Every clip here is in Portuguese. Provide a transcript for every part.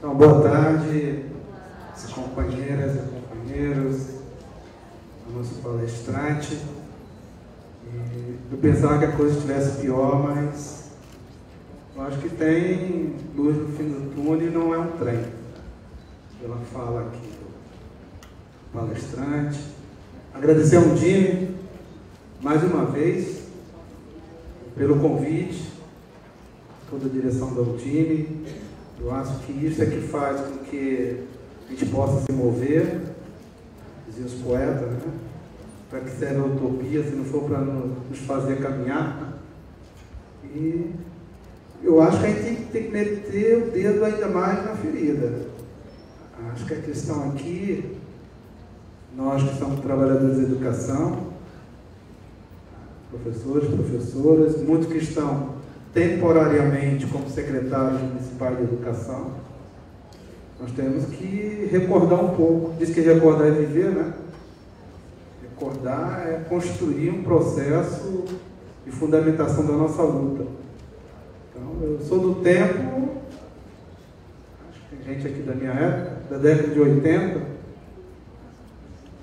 Então, boa tarde, companheiras e companheiros, nosso palestrante. Eu pensava que a coisa estivesse pior, mas eu acho que tem luz no fim do túnel e não é um trem. Ela fala aqui do palestrante. Agradecer ao Jimmy, mais uma vez, pelo convite, toda a direção do Jimmy. Eu acho que isso é que faz com que a gente possa se mover, diziam os poetas, né? Para que serve a utopia, se não for para nos fazer caminhar. E eu acho que a gente tem que meter o dedo ainda mais na ferida. Acho que a questão aqui, nós que somos trabalhadores de educação, professores, professoras, muitos que estão temporariamente como secretários municipais de educação, nós temos que recordar um pouco. Diz que recordar é viver, né? Recordar é construir um processo de fundamentação da nossa luta. Então, eu sou do tempo, acho que tem gente aqui da minha época, da década de 80,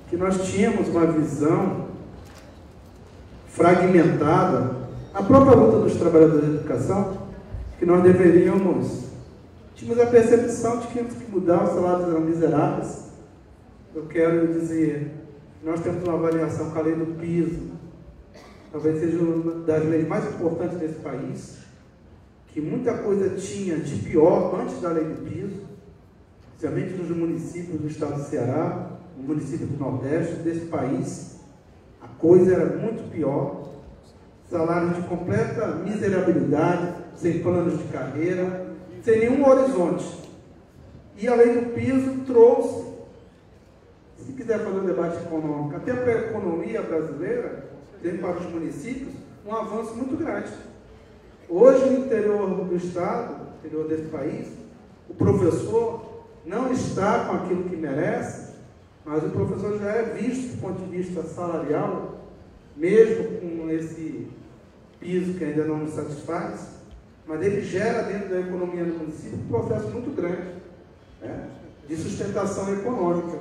que nós tínhamos uma visão fragmentada, a própria luta dos trabalhadores de educação, que nós tínhamos a percepção de que tínhamos que mudar, os salários eram miseráveis. Eu quero dizer, nós temos uma avaliação com a lei do piso, talvez seja uma das leis mais importantes desse país, que muita coisa tinha de pior antes da lei do piso, especialmente nos municípios do estado do Ceará, no município do Nordeste, desse país, a coisa era muito pior, salários de completa miserabilidade, sem planos de carreira, sem nenhum horizonte. E a lei do piso trouxe, se quiser fazer um debate econômico, até para a economia brasileira, para os municípios, um avanço muito grande. Hoje, no interior do estado, no interior desse país, o professor não está com aquilo que merece, mas o professor já é visto do ponto de vista salarial, mesmo com esse piso que ainda não nos satisfaz, mas ele gera dentro da economia do município um processo muito grande, né, de sustentação econômica.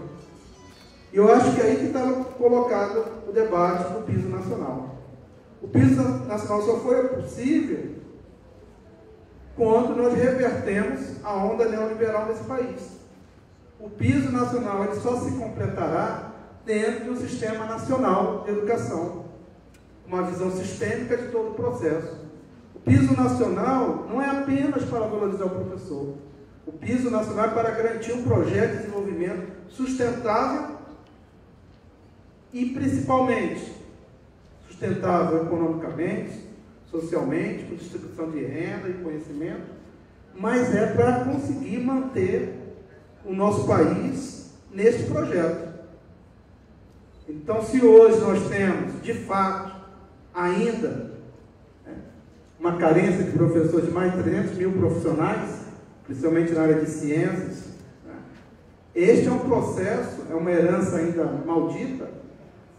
E eu acho que aí que está colocado o debate do piso nacional. O piso nacional só foi possível quando nós revertemos a onda neoliberal nesse país. O piso nacional ele só se completará dentro do sistema nacional de educação, uma visão sistêmica de todo o processo. O piso nacional não é apenas para valorizar o professor. O piso nacional é para garantir um projeto de desenvolvimento sustentável e, principalmente, sustentável economicamente, socialmente, com distribuição de renda e conhecimento, mas é para conseguir manter o nosso país neste projeto. Então, se hoje nós temos, de fato, ainda uma carência de professores de mais de 300 mil profissionais, principalmente na área de ciências, este é um processo, é uma herança ainda maldita,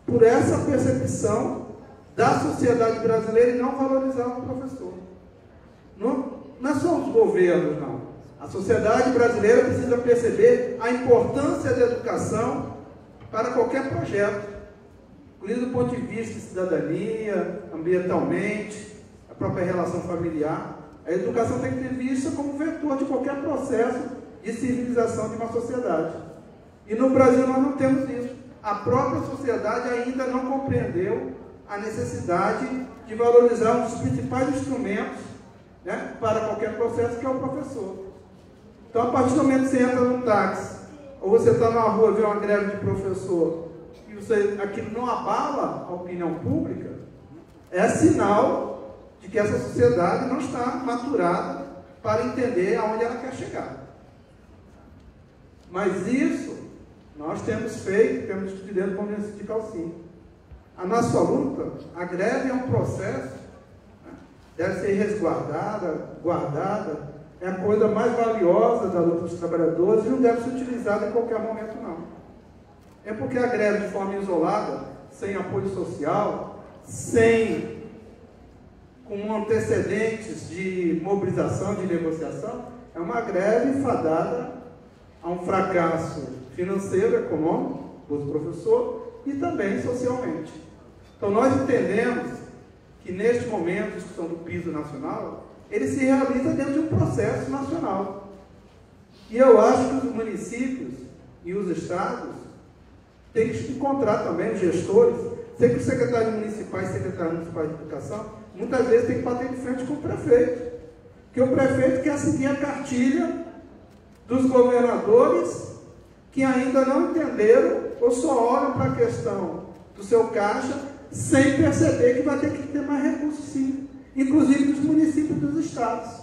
por essa percepção da sociedade brasileira em não valorizar o professor. Não é só os governos, não. A sociedade brasileira precisa perceber a importância da educação para qualquer projeto, inclusive do ponto de vista de cidadania, ambientalmente, a própria relação familiar. A educação tem que ser vista como vetor de qualquer processo de civilização de uma sociedade. E no Brasil nós não temos isso. A própria sociedade ainda não compreendeu a necessidade de valorizar um dos principais instrumentos, né, para qualquer processo, que é o professor. Então, a partir do momento que você entra num táxi, ou você está na rua e vê uma greve de professor, e aquilo não abala a opinião pública, é sinal de que essa sociedade não está maturada para entender aonde ela quer chegar. Mas isso nós temos feito, temos estudado com o Movimento Sindical sim. A nossa luta, a greve é um processo, né, deve ser resguardada, guardada, é a coisa mais valiosa da luta dos trabalhadores e não deve ser utilizada em qualquer momento, não. É porque a greve de forma isolada, sem apoio social, com antecedentes de mobilização, de negociação, é uma greve fadada a um fracasso financeiro, econômico, do professor, e também socialmente. Então, nós entendemos que, neste momento, a discussão do piso nacional, ele se realiza dentro de um processo nacional. E eu acho que os municípios e os estados têm que encontrar também os gestores. Sei que os secretários municipais e secretários municipais de educação, muitas vezes, tem que bater de frente com o prefeito. Porque o prefeito quer seguir a cartilha dos governadores que ainda não entenderam ou só olham para a questão do seu caixa sem perceber que vai ter que ter mais recursos, sim, inclusive dos municípios e dos estados.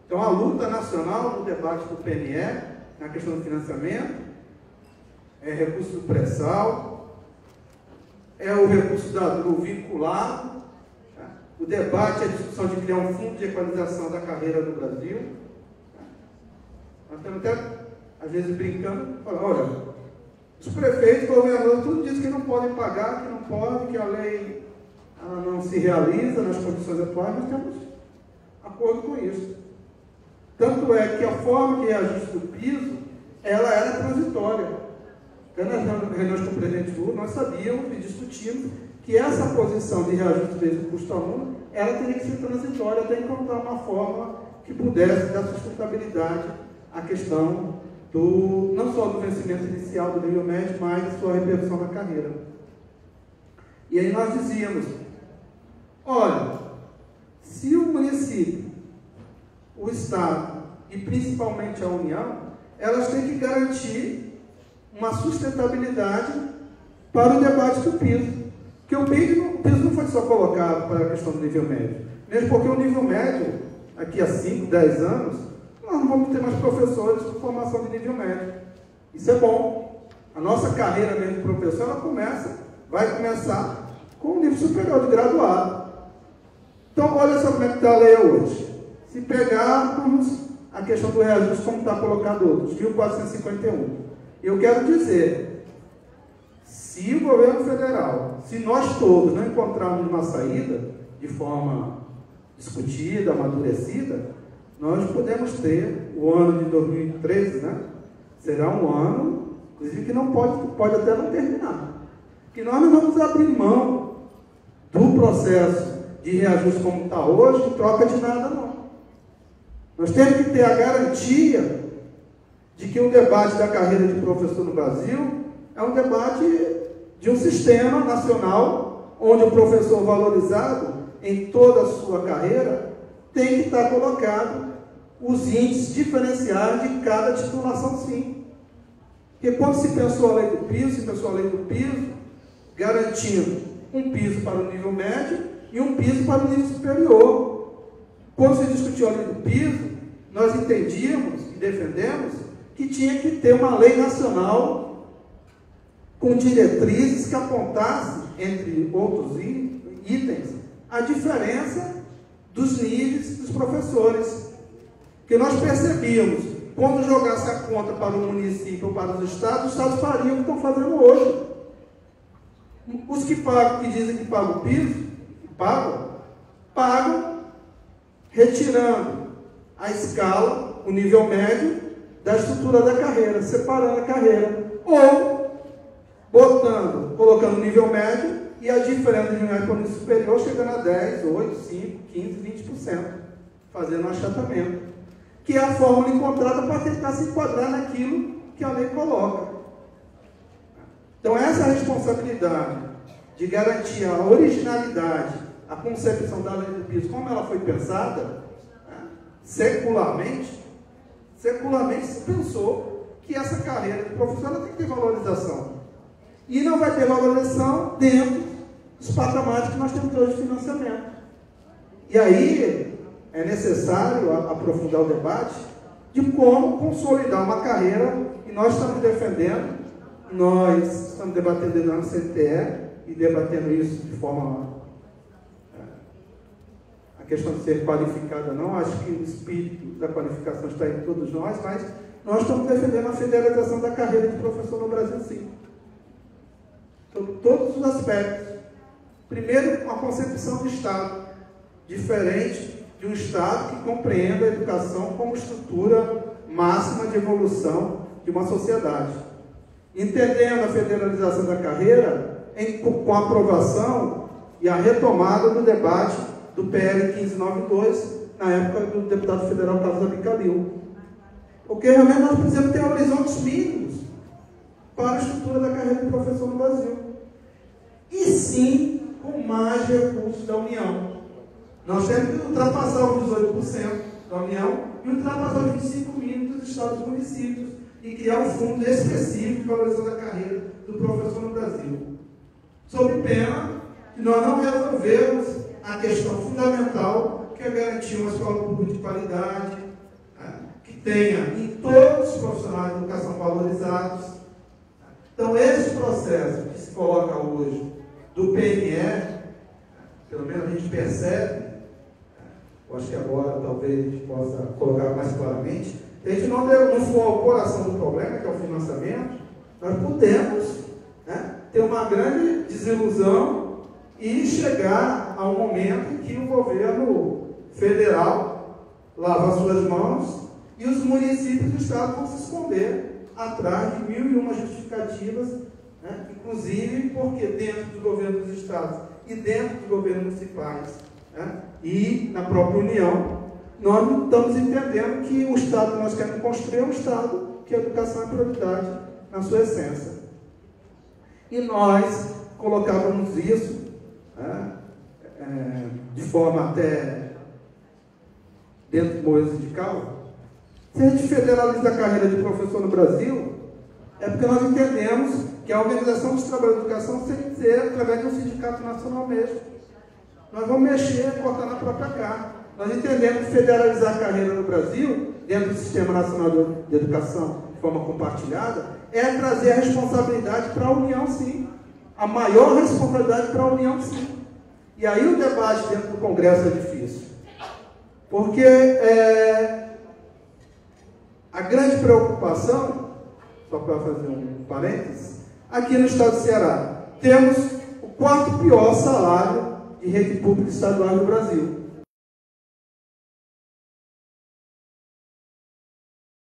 Então, a luta nacional no debate do PNE, na questão do financiamento, é recurso do pré-sal, é o recurso do vinculado, o debate, a discussão de criar um fundo de equalização da carreira no Brasil. Nós estamos até, às vezes, brincando, falando, olha, os prefeitos, governadores, tudo diz que não podem pagar, que não podem, que a lei não se realiza nas condições atuais, nós temos acordo com isso. Tanto é que a forma de reajuste do piso, ela era transitória. Até nas reuniões com o presidente Lula, nós sabíamos e discutimos que essa posição de reajuste do custo aluno, ela teria que ser transitória até encontrar uma forma que pudesse dar sustentabilidade à questão não só do vencimento inicial do nível médio, mas da sua repercussão na carreira. E aí nós dizíamos, olha, se o município, o Estado e principalmente a União, elas têm que garantir uma sustentabilidade para o debate do piso. Porque o piso não foi só colocado para a questão do nível médio. Mesmo porque o nível médio, aqui a 5, 10 anos, nós não vamos ter mais professores com formação de nível médio. Isso é bom. A nossa carreira mesmo de professor, ela vai começar com um nível superior de graduado. Então, olha só como é que está a lei hoje. Se pegarmos a questão do reajuste, como está colocado outros, 1.451. Eu quero dizer, se o governo federal, se nós todos não encontrarmos uma saída de forma discutida, amadurecida, nós podemos ter o ano de 2013, né? Será um ano, inclusive, que não pode até não terminar. Que nós não vamos abrir mão do processo de reajuste como está hoje em troca de nada, não. Nós temos que ter a garantia de que o debate da carreira de professor no Brasil é um debate de um sistema nacional onde o professor valorizado em toda a sua carreira tem que estar colocado os índices diferenciais de cada titulação, sim. Porque quando se pensou a lei do piso, garantindo um piso para o nível médio e um piso para o nível superior. Quando se discutiu a lei do piso, nós entendíamos e defendemos que tinha que ter uma lei nacional com diretrizes que apontasse, entre outros itens, a diferença dos níveis dos professores. Porque nós percebíamos, quando jogasse a conta para o município ou para os estados fariam o que estão fazendo hoje. Os que pagam, que dizem que pagam o piso, pagam retirando a escala, o nível médio, da estrutura da carreira, separando a carreira. Ou colocando o nível médio e a diferença de nível para o nível superior chegando a 10, 8, 5, 15, 20%, fazendo um achatamento. Que é a fórmula encontrada para tentar se enquadrar naquilo que a lei coloca. Então, essa responsabilidade de garantir a originalidade, a concepção da lei do piso, como ela foi pensada, secularmente se pensou que essa carreira de professor ela tem que ter valorização. E não vai ter valorização dentro dos patamares que nós temos hoje de financiamento. E aí é necessário aprofundar o debate de como consolidar uma carreira, e nós estamos defendendo, nós estamos debatendo na CNTE e debatendo isso de forma... a questão de ser qualificada não, acho que o espírito da qualificação está em todos nós, mas nós estamos defendendo a federalização da carreira de professor no Brasil, sim. Sobre todos os aspectos. Primeiro, uma concepção de Estado diferente de um Estado que compreenda a educação como estrutura máxima de evolução de uma sociedade. Entendendo a federalização da carreira com a aprovação e a retomada do debate do PL 1592, na época do deputado federal Carlos Abicalil. Porque realmente nós precisamos ter horizontes mínimos para a estrutura da carreira de professor no Brasil. E sim, com mais recursos da União. Nós temos que ultrapassar os 18% da União e ultrapassar os 25 mínimos dos estados e municípios e criar um fundo específico de valorização da carreira do professor no Brasil. Sob pena que nós não resolvemos a questão fundamental, que é garantir uma escola pública de qualidade, que tenha em todos os profissionais de educação valorizados. Então, esse processo que se coloca hoje do PNE, pelo menos a gente percebe, eu acho que agora talvez a gente possa colocar mais claramente, se a gente não for ao coração do problema, que é o financiamento, nós podemos ter uma grande desilusão e chegar a um momento em que o governo federal lava suas mãos e os municípios do estado vão se esconder atrás de 1001 justificativas, inclusive porque dentro dos governos dos estados e dentro dos governos municipais e na própria União, nós não estamos entendendo que o Estado que nós queremos construir é um Estado que a educação é prioridade na sua essência. E nós colocávamos isso de forma até dentro do movimento sindical. Se a gente federaliza a carreira de professor no Brasil, é porque nós entendemos que a organização dos trabalhadores da educação tem que ser através de um sindicato nacional mesmo. Nós vamos mexer, cortar na própria carne. Nós entendemos que federalizar a carreira no Brasil, dentro do Sistema Nacional de Educação, de forma compartilhada, é trazer a responsabilidade para a União, sim. A maior responsabilidade para a União, sim. E aí o debate dentro do Congresso é difícil. Porque a grande preocupação, só para fazer um parênteses, aqui no estado do Ceará, temos o quarto pior salário de rede pública estadual do Brasil.